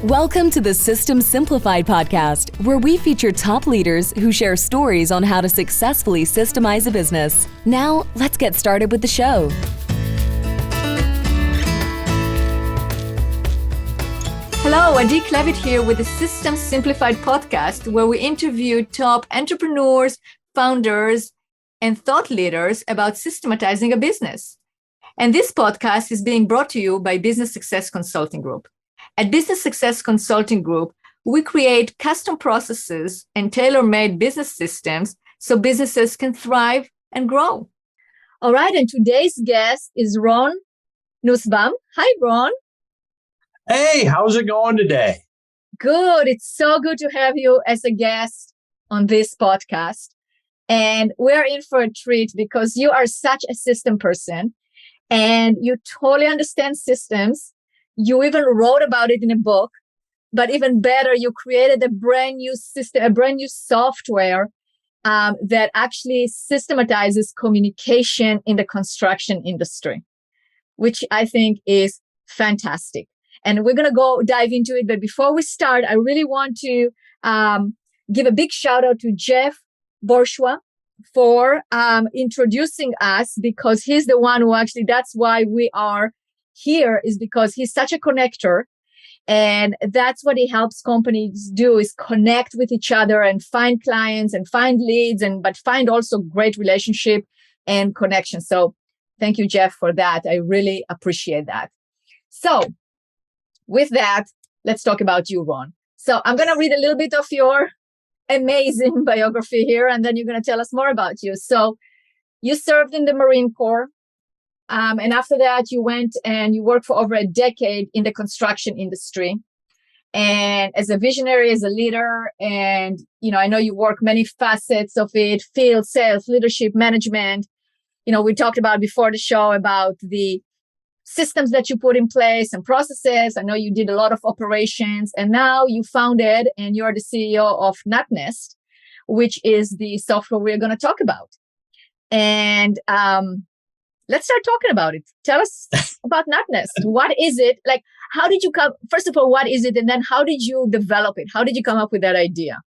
Welcome to the System Simplified podcast, where we feature top leaders who share stories on how to successfully systemize a business. Now, let's get started with the show. Hello, Adi Klevit here with the System Simplified podcast, where we interview top entrepreneurs, founders, and thought leaders about systematizing a business. And this podcast is being brought to you by Business Success Consulting Group. At Business Success Consulting Group, we create custom processes and tailor-made business systems so businesses can thrive and grow. All right, and today's guest is Ron Nussbaum. Hi, Ron. Hey, how's it going today? Good. It's so good to have you as a guest on this podcast. And we're in for a treat because you are such a system person and you totally understand systems. You even wrote about it in a book, but even better, you created a brand new system, a brand new software that actually systematizes communication in the construction industry, which I think is fantastic. And we're going to dive into it. But before we start, I really want to give a big shout out to Jeff Bourgeois for introducing us, because he's the one who actually, that's why we are here, is because he's such a connector. And that's what he helps companies do, is connect with each other and find clients and find leads, but find also great relationship and connection. So thank you, Jeff, for that. I really appreciate that. So with that, let's talk about you, Ron. So I'm going to read a little bit of your amazing biography here, and then you're going to tell us more about you. So you served in the Marine Corps. And after that, you went and you worked for over a decade in the construction industry. And as a visionary, as a leader, and, I know you work many facets of it: field sales, leadership, management. We talked about before the show about the systems that you put in place and processes. I know you did a lot of operations, and now you founded and you're the CEO of Nuttnest, which is the software we're going to talk about. And, let's start talking about it. Tell us about Nuttnest. What is it? Like, how did you come? First of all, what is it? And then how did you develop it? How did you come up with that idea?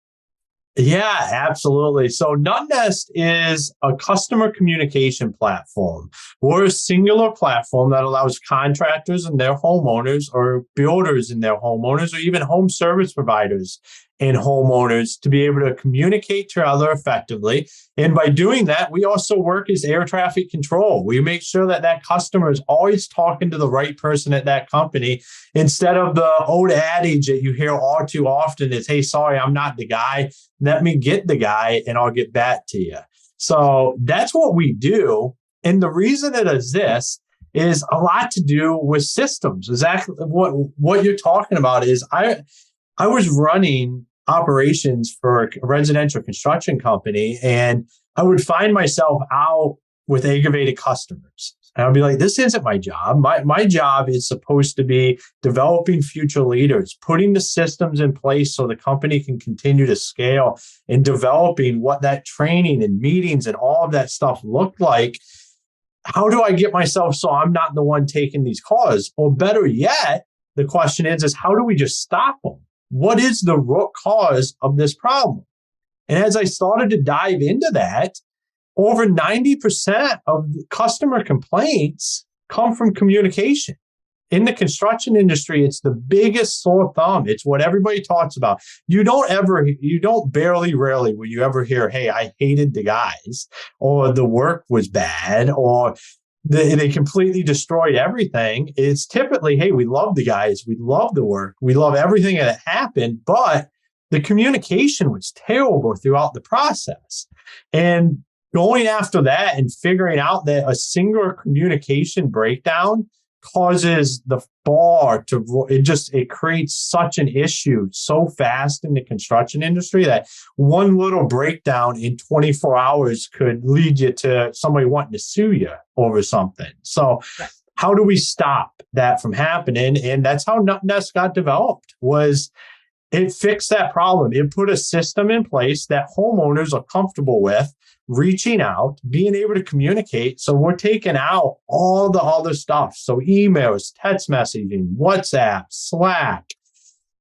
Yeah, absolutely. So Nuttnest is a customer communication platform. We're a singular platform that allows contractors and their homeowners, or builders and their homeowners, or even home service providers and homeowners to be able to communicate to each other effectively. And by doing that, we also work as air traffic control. We make sure that customer is always talking to the right person at that company, instead of the old adage that you hear all too often is, hey, sorry, I'm not the guy. Let me get the guy and I'll get back to you. So that's what we do. And the reason it exists is a lot to do with systems. Exactly what you're talking about is I was running operations for a residential construction company, and I would find myself out with aggravated customers. And I'd be like, this isn't my job. My job is supposed to be developing future leaders, putting the systems in place so the company can continue to scale, and developing what that training and meetings and all of that stuff looked like. How do I get myself so I'm not the one taking these calls? Or better yet, the question is how do we just stop them? What is the root cause of this problem? And as I started to dive into that, over 90% of customer complaints come from communication. In the construction industry, it's the biggest sore thumb. It's what everybody talks about. You don't rarely will you ever hear, hey, I hated the guys, or the work was bad, or they completely destroyed everything. It's typically, hey, we love the guys, we love the work, we love everything that happened, but the communication was terrible throughout the process. And going after that and figuring out that a single communication breakdown causes the bar it creates such an issue so fast in the construction industry that one little breakdown in 24 hours could lead you to somebody wanting to sue you over something. So how do we stop that from happening? And that's how Nuttnest got developed. Was it fixed that problem. It put a system in place that homeowners are comfortable with reaching out, being able to communicate. So we're taking out all the other stuff. So emails, text messaging, WhatsApp, Slack,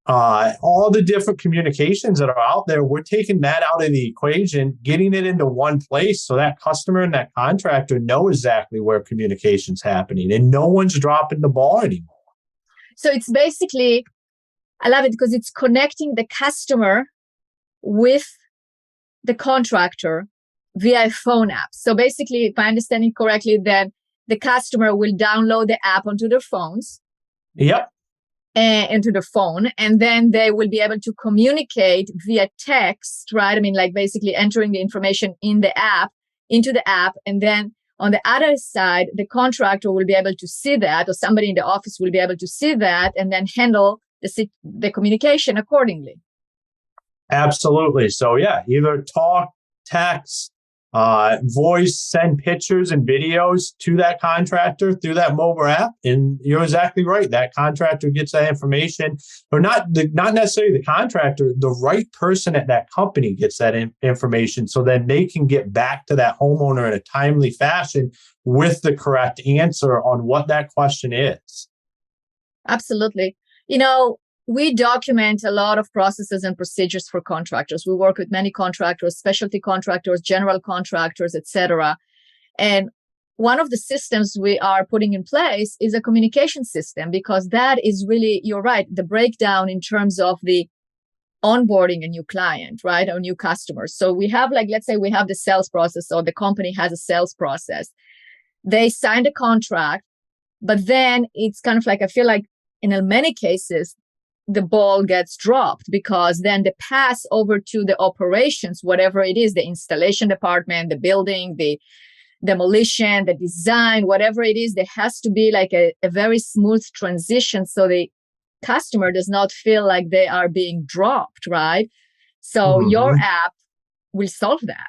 all the different communications that are out there, we're taking that out of the equation, getting it into one place so that customer and that contractor know exactly where communication's happening and no one's dropping the ball anymore. So it's basically, I love it because it's connecting the customer with the contractor via a phone app. So basically, if I understand it correctly, then the customer will download the app onto their phones. Yep. Into the phone, and then they will be able to communicate via text, right? I mean, like basically entering the information in the app, into the app, and then on the other side, the contractor will be able to see that, or somebody in the office will be able to see that, and then handle the communication accordingly. Absolutely. So yeah, either talk, text, voice, send pictures and videos to that contractor through that mobile app. And you're exactly right. That contractor gets that information, or not necessarily the contractor, the right person at that company gets that information. So then they can get back to that homeowner in a timely fashion with the correct answer on what that question is. Absolutely. We document a lot of processes and procedures for contractors. We work with many contractors, specialty contractors, general contractors, etc. And one of the systems we are putting in place is a communication system, because that is really, you're right, the breakdown in terms of the onboarding a new client, right, or new customers. So we have, like, let's say we have the sales process, or the company has a sales process. They signed a contract, but then it's kind of like, I feel like in many cases, the ball gets dropped, because then the pass over to the operations, whatever it is, the installation department, the building, the demolition, the design, whatever it is, there has to be like a very smooth transition so the customer does not feel like they are being dropped, right? So your app will solve that.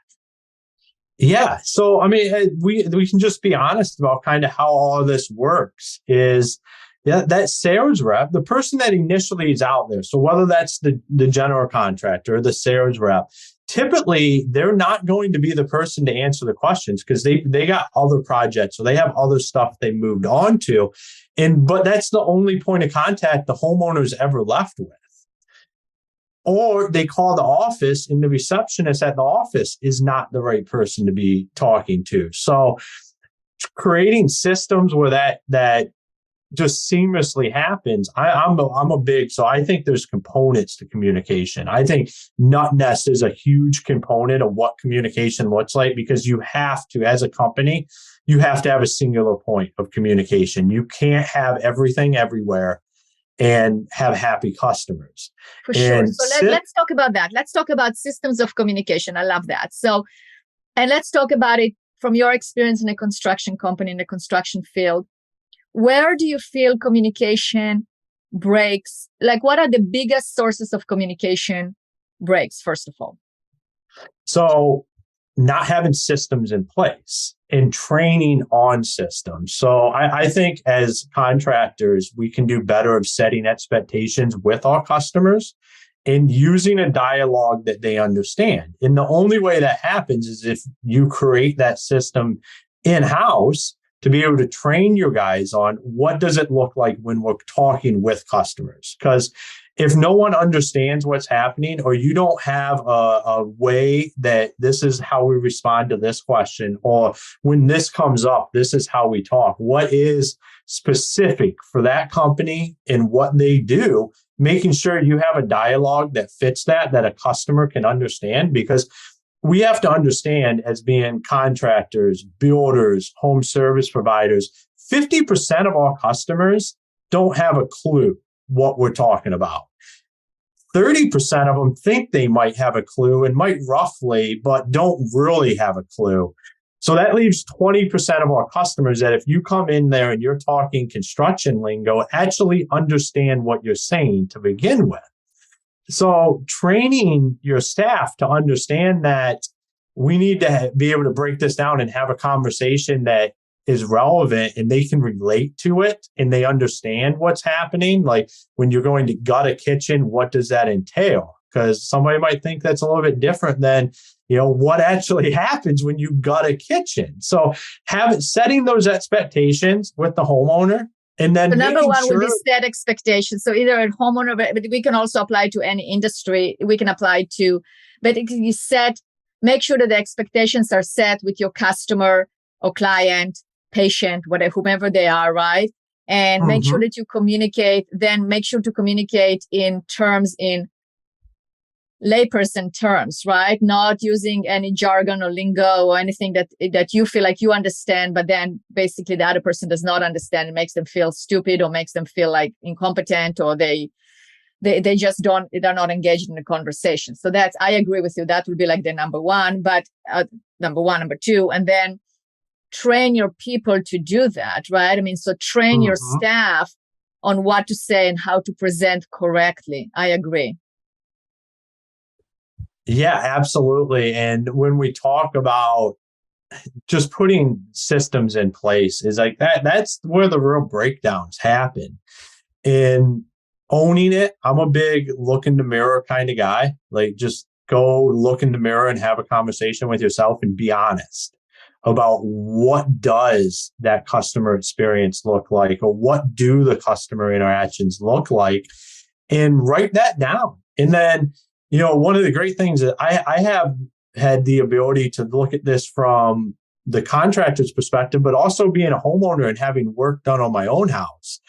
Yeah. So, I mean, we can just be honest about kind of how all of this works is, yeah, that sales rep, the person that initially is out there. So whether that's the general contractor or the sales rep, typically they're not going to be the person to answer the questions, because they got other projects, or they have other stuff they moved on to. But that's the only point of contact the homeowner's ever left with. Or they call the office, and the receptionist at the office is not the right person to be talking to. So creating systems where that just seamlessly happens. I'm a big, so I think there's components to communication. I think Nuttnest is a huge component of what communication looks like, because you have to, as a company, you have to have a singular point of communication. You can't have everything everywhere and have happy customers. For sure. So let's talk about that. Let's talk about systems of communication. I love that. So, and let's talk about it from your experience in a construction company, in the construction field. Where do you feel communication breaks? Like, what are the biggest sources of communication breaks, first of all? So not having systems in place and training on systems. So I think as contractors, we can do better of setting expectations with our customers and using a dialogue that they understand. And the only way that happens is if you create that system in-house to be able to train your guys on what does it look like when we're talking with customers. Because if no one understands what's happening, or you don't have a way that this is how we respond to this question, or when this comes up, this is how we talk, what is specific for that company and what they do, making sure you have a dialogue that fits that a customer can understand. Because we have to understand, as being contractors, builders, home service providers, 50% of our customers don't have a clue what we're talking about. 30% of them think they might have a clue and might roughly, but don't really have a clue. So that leaves 20% of our customers that if you come in there and you're talking construction lingo, actually understand what you're saying to begin with. So training your staff to understand that we need to be able to break this down and have a conversation that is relevant and they can relate to it and they understand what's happening. Like when you're going to gut a kitchen, what does that entail? Because somebody might think that's a little bit different than, what actually happens when you gut a kitchen. So setting those expectations with the homeowner And then So number making one would sure, be set expectations. So either a homeowner, but we can also apply to any industry. We can apply to, but you set, make sure that the expectations are set with your customer or client, patient, whatever, whomever they are, right? And make sure that you communicate, then make sure to communicate in terms, in layperson terms, right? Not using any jargon or lingo or anything that you feel like you understand, but then basically the other person does not understand. It makes them feel stupid or makes them feel like incompetent, or they just don't, they're not engaged in the conversation. So that's, I agree with you. That would be like the number one, but number two, and then train your people to do that, right? I mean, so train your staff on what to say and how to present correctly. I agree. yeah, absolutely. And when we talk about just putting systems in place, is like that's where the real breakdowns happen. And owning it, I'm a big look in the mirror kind of guy. Like, just go look in the mirror and have a conversation with yourself and be honest about what does that customer experience look like, or what do the customer interactions look like, and write that down. And then, one of the great things that I have had the ability to look at this from the contractor's perspective, but also being a homeowner and having work done on my own house.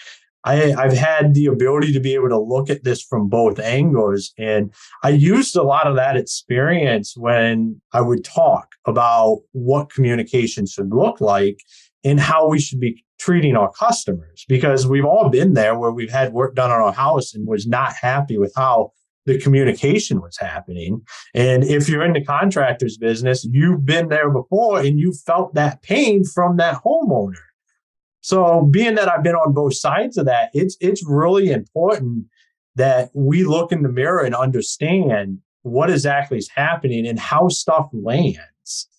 I've had the ability to be able to look at this from both angles. And I used a lot of that experience when I would talk about what communication should look like and how we should be treating our customers, because we've all been there where we've had work done on our house and was not happy with how the communication was happening. And if you're in the contractor's business, you've been there before and you felt that pain from that homeowner. So being that I've been on both sides of that, it's really important that we look in the mirror and understand what exactly is happening and how stuff lands.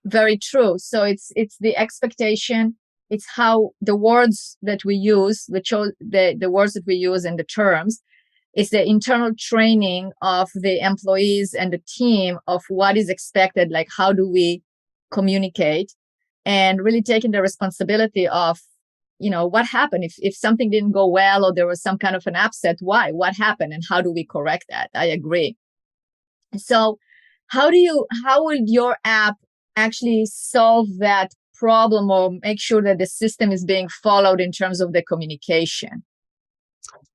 Very true. So it's the expectation. It's how the words that we use, the words that we use and the terms. It's the internal training of the employees and the team of what is expected, like how do we communicate, and really taking the responsibility of, what happened if something didn't go well or there was some kind of an upset, why, what happened, and how do we correct that? I agree. So how would your app actually solve that problem or make sure that the system is being followed in terms of the communication?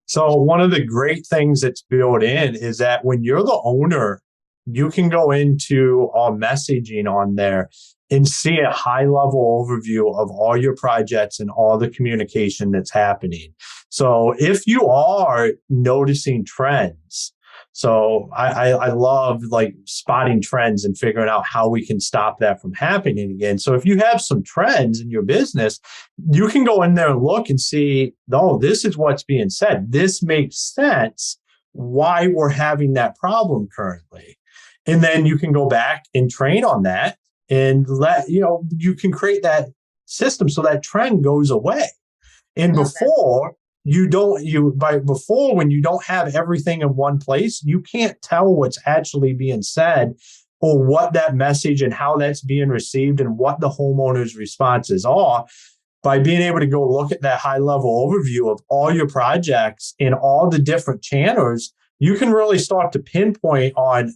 So one of the great things that's built in is that when you're the owner, you can go into our messaging on there and see a high level overview of all your projects and all the communication that's happening. So if you are noticing trends, so I love like spotting trends and figuring out how we can stop that from happening again. So if you have some trends in your business, you can go in there and look and see, oh, this is what's being said. This makes sense why we're having that problem currently. And then you can go back and train on that and you can create that system so that trend goes away. And before when you don't have everything in one place, you can't tell what's actually being said or what that message and how that's being received and what the homeowner's responses are. By being able to go look at that high level overview of all your projects in all the different channels, you can really start to pinpoint on,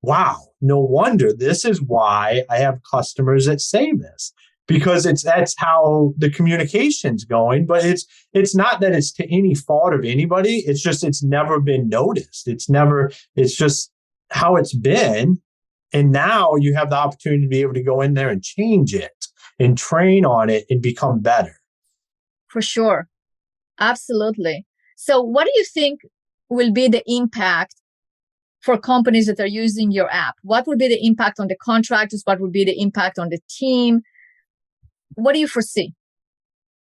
wow, no wonder this is why I have customers that say this, because that's how the communication's going. But it's not that it's to any fault of anybody. It's just, it's never been noticed. It's just how it's been. And now you have the opportunity to be able to go in there and change it and train on it and become better. For sure. Absolutely. So what do you think will be the impact for companies that are using your app? What would be the impact on the contractors? What would be the impact on the team? What do you foresee?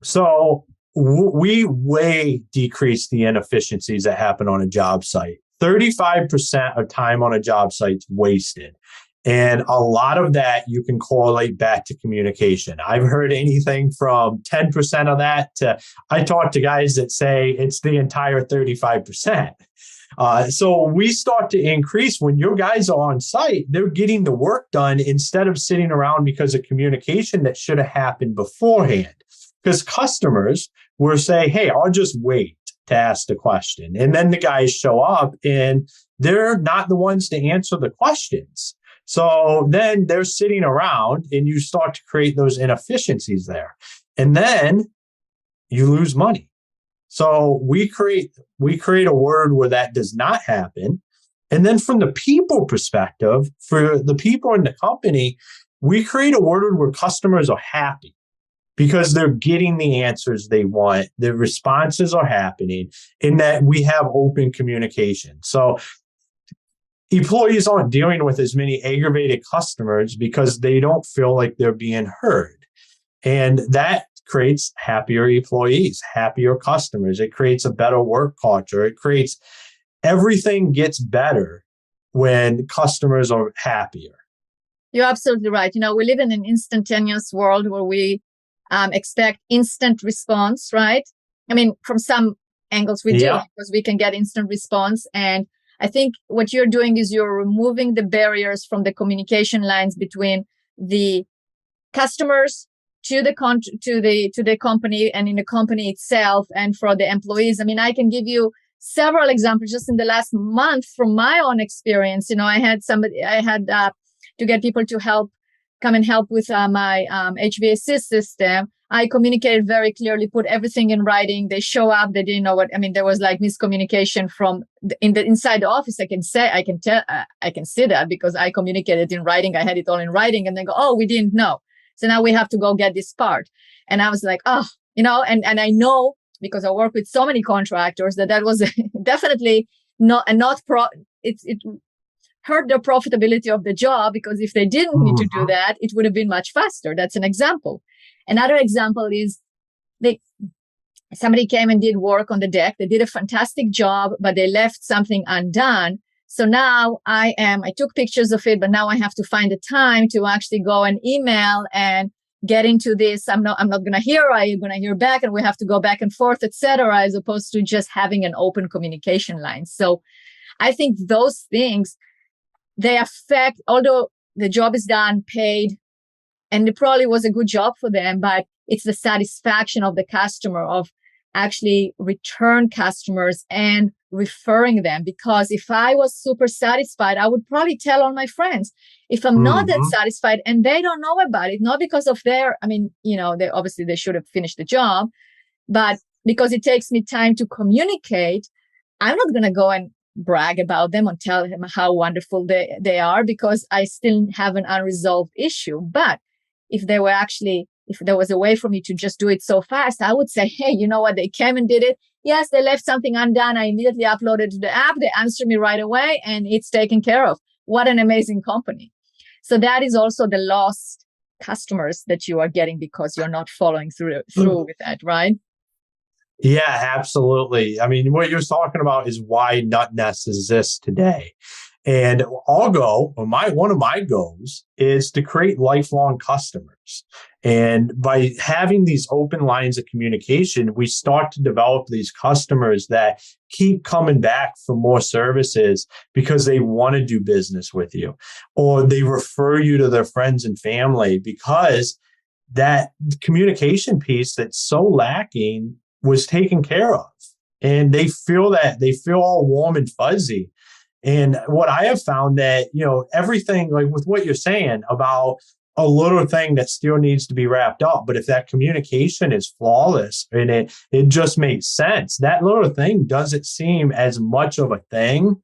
So we way decrease the inefficiencies that happen on a job site. 35% of time on a job site is wasted. And a lot of that you can correlate back to communication. I've heard anything from 10% of that to, I talk to guys that say it's the entire 35%. So we start to increase when your guys are on site, they're getting the work done instead of sitting around because of communication that should have happened beforehand. because customers will say, hey, I'll just wait to ask the question. And then the guys show up and they're not the ones to answer the questions. So then they're sitting around and you start to create those inefficiencies there. And then you lose money. So we create a word where that does not happen. And then from the people perspective, for the people in the company, we create a word where customers are happy because they're getting the answers they want. The responses are happening and that we have open communication. So employees aren't dealing with as many aggravated customers because they don't feel like they're being heard. And that creates happier employees, happier customers. It creates a better work culture. It creates everything gets better when customers are happier. You're absolutely right. We live in an instantaneous world where we expect instant response, right? I mean, from some angles we do because we can get instant response. And I think what you're doing is you're removing the barriers from the communication lines between the customers to the company and in the company itself and for the employees. I mean, I can give you several examples just in the last month from my own experience. I had to get people to come and help with my HVAC system. I communicated very clearly, put everything in writing. They show up. They didn't know there was like miscommunication from inside the office. I can see that because I communicated in writing. I had it all in writing and they go, oh, we didn't know. So now we have to go get this part. And I was like, and I know because I work with so many contractors that was definitely it hurt the profitability of the job because if they didn't need to do that, it would have been much faster. That's an example. Another example is somebody came and did work on the deck. They did a fantastic job, but they left something undone. So now I took pictures of it, but now I have to find the time to actually go and email and get into this. I'm not going to hear, are you going to hear back? And we have to go back and forth, etc., as opposed to just having an open communication line. So I think those things, they affect, although the job is done, paid, and it probably was a good job for them, but it's the satisfaction of the customer of actually return customers and referring them. Because if I was super satisfied, I would probably tell all my friends. If I'm not that satisfied and they don't know about it, not because of they should have finished the job, but because it takes me time to communicate, I'm not going to go and brag about them and tell them how wonderful they are because I still have an unresolved issue. But if there was a way for me to just do it so fast, I would say, hey, you know what? They came and did it. Yes, they left something undone. I immediately uploaded to the app. They answered me right away and it's taken care of. What an amazing company. So that is also the lost customers that you are getting because you're not following through with that, right? Yeah, absolutely. I mean, what you're talking about is why Nuttnest exists today. And one of my goals is to create lifelong customers. And by having these open lines of communication, we start to develop these customers that keep coming back for more services because they want to do business with you, or they refer you to their friends and family because that communication piece that's so lacking was taken care of. And they feel all warm and fuzzy. And what I have found that, everything like with what you're saying about a little thing that still needs to be wrapped up. But if that communication is flawless and it just makes sense, that little thing doesn't seem as much of a thing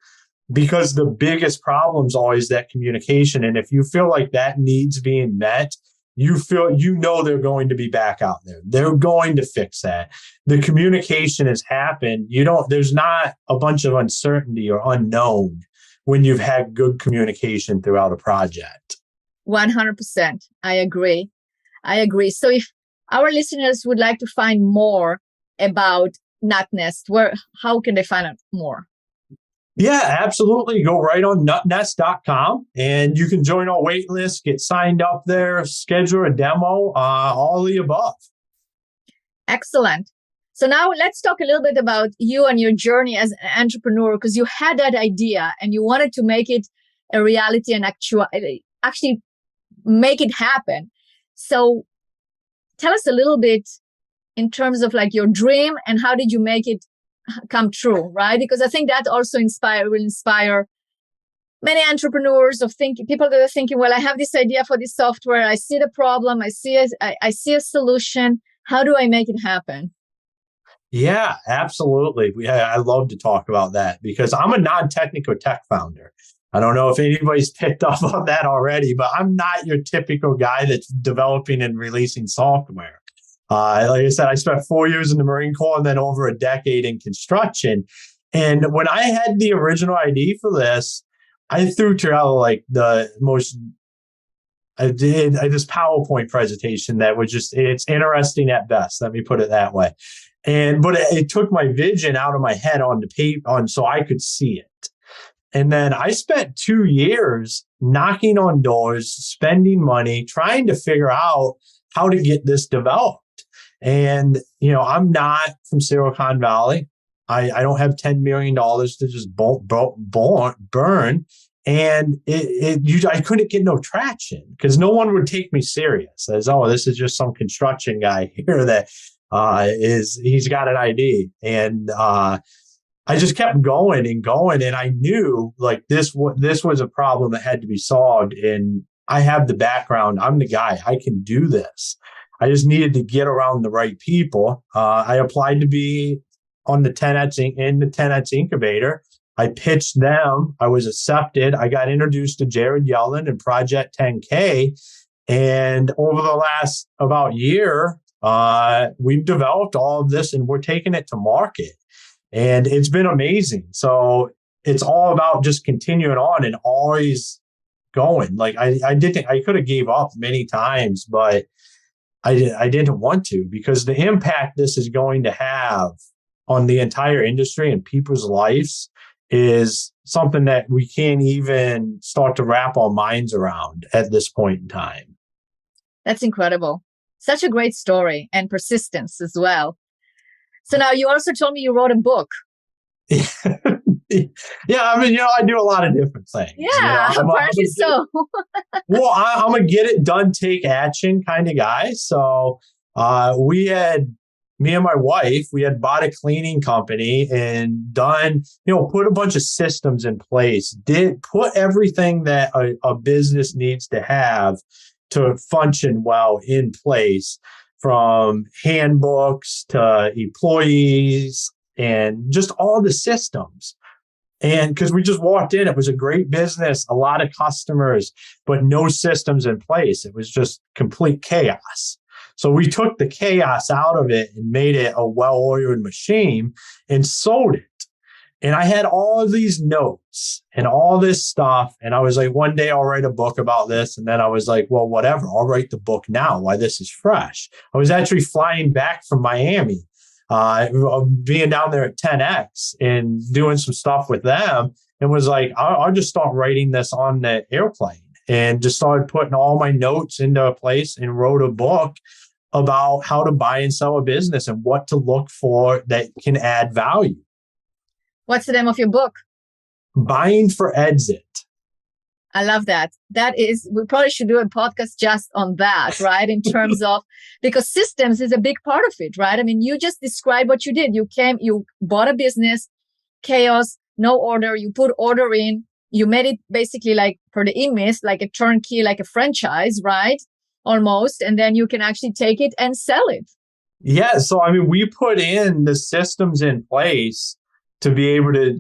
because the biggest problem is always that communication. And if you feel like that needs being met, they're going to be back out there. They're going to fix that. The communication has happened. There's not a bunch of uncertainty or unknown when you've had good communication throughout a project. 100%. I agree. So if our listeners would like to find more about Nuttnest, how can they find out more? Yeah, absolutely. Go right on nuttnest.com and you can join our wait list, get signed up there, schedule a demo, all of the above. Excellent. So now let's talk a little bit about you and your journey as an entrepreneur, because you had that idea and you wanted to make it a reality and actually make it happen. So tell us a little bit in terms of like your dream and how did you make it come true, right? Because I think that also will inspire many entrepreneurs of people that are thinking, well, I have this idea for this software. I see the problem. I see a solution. How do I make it happen? Yeah, absolutely. I love to talk about that because I'm a non-technical tech founder. I don't know if anybody's picked up on that already, but I'm not your typical guy that's developing and releasing software. Like I said, I spent 4 years in the Marine Corps and then over a decade in construction. And when I had the original idea for this, I threw together like the most, I did this PowerPoint presentation that was it's interesting at best. Let me put it that way. But it took my vision out of my head on the paper so I could see it. And then I spent 2 years knocking on doors, spending money, trying to figure out how to get this developed. And, I'm not from Silicon Valley. I don't have $10 million to just burn. And I couldn't get no traction because no one would take me serious as, oh, this is just some construction guy here that he's got an idea. And I just kept going and going. And I knew like this was a problem that had to be solved. And I have the background. I'm the guy. I can do this. I just needed to get around the right people. I applied to be on the 10X incubator. I pitched them. I was accepted. I got introduced to Jared Yellen and Project 10K. And over the last about year, we've developed all of this and we're taking it to market. And it's been amazing. So it's all about just continuing on and always going. Like I could have gave up many times, but I didn't want to because the impact this is going to have on the entire industry and people's lives is something that we can't even start to wrap our minds around at this point in time. That's incredible. Such a great story and persistence as well. So now you also told me you wrote a book. Yeah, I do a lot of different things. Yeah, apparently so. Well, I'm a get it done, take action kind of guy. So me and my wife, we had bought a cleaning company and done, put a bunch of systems in place, put everything that a business needs to have to function well in place, from handbooks to employees and just all the systems. And because we just walked in, it was a great business, a lot of customers, but no systems in place. It was just complete chaos. So we took the chaos out of it and made it a well-oiled machine and sold it. And I had all of these notes and all this stuff. And I was like, one day I'll write a book about this. And then I was like, well, whatever, I'll write the book now while this is fresh. I was actually flying back from Miami, being down there at 10X and doing some stuff with them, and was like, I'll just start writing this on the airplane, and just started putting all my notes into a place and wrote a book about how to buy and sell a business and what to look for that can add value. What's the name of your book? Buying for Exit. I love that. We probably should do a podcast just on that, right? In terms of, because systems is a big part of it, right? I mean, you just described what you did. You bought a business, chaos, no order, you put order in, you made it basically like for the image, like a turnkey, like a franchise, right? Almost. And then you can actually take it and sell it. Yeah. So, we put in the systems in place to be able to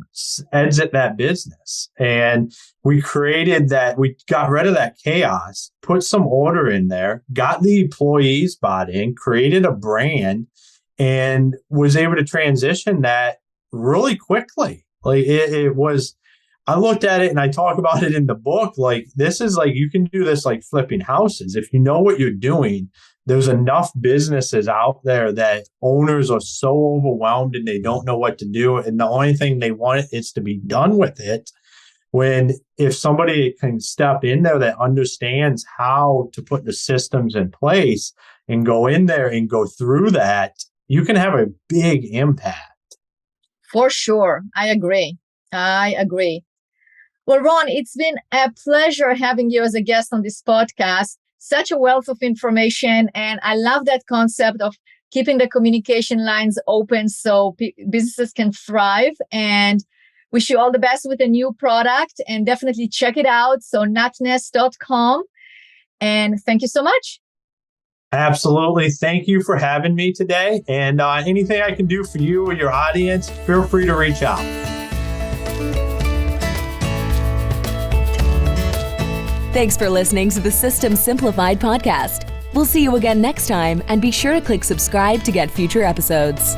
exit that business. And we got rid of that chaos, put some order in there, got the employees bought in, created a brand, and was able to transition that really quickly. Like it was, I looked at it and I talk about it in the book. Like, this is like, you can do this like flipping houses. If you know what you're doing, there's enough businesses out there that owners are so overwhelmed and they don't know what to do. And the only thing they want is to be done with it. When if somebody can step in there that understands how to put the systems in place and go in there and go through that, you can have a big impact. For sure. I agree. Well, Ron, it's been a pleasure having you as a guest on this podcast. Such a wealth of information. And I love that concept of keeping the communication lines open so businesses can thrive. And wish you all the best with a new product, and definitely check it out. So nuttnest.com. And thank you so much. Absolutely. Thank you for having me today. And anything I can do for you or your audience, feel free to reach out. Thanks for listening to the System Simplified podcast. We'll see you again next time, and be sure to click subscribe to get future episodes.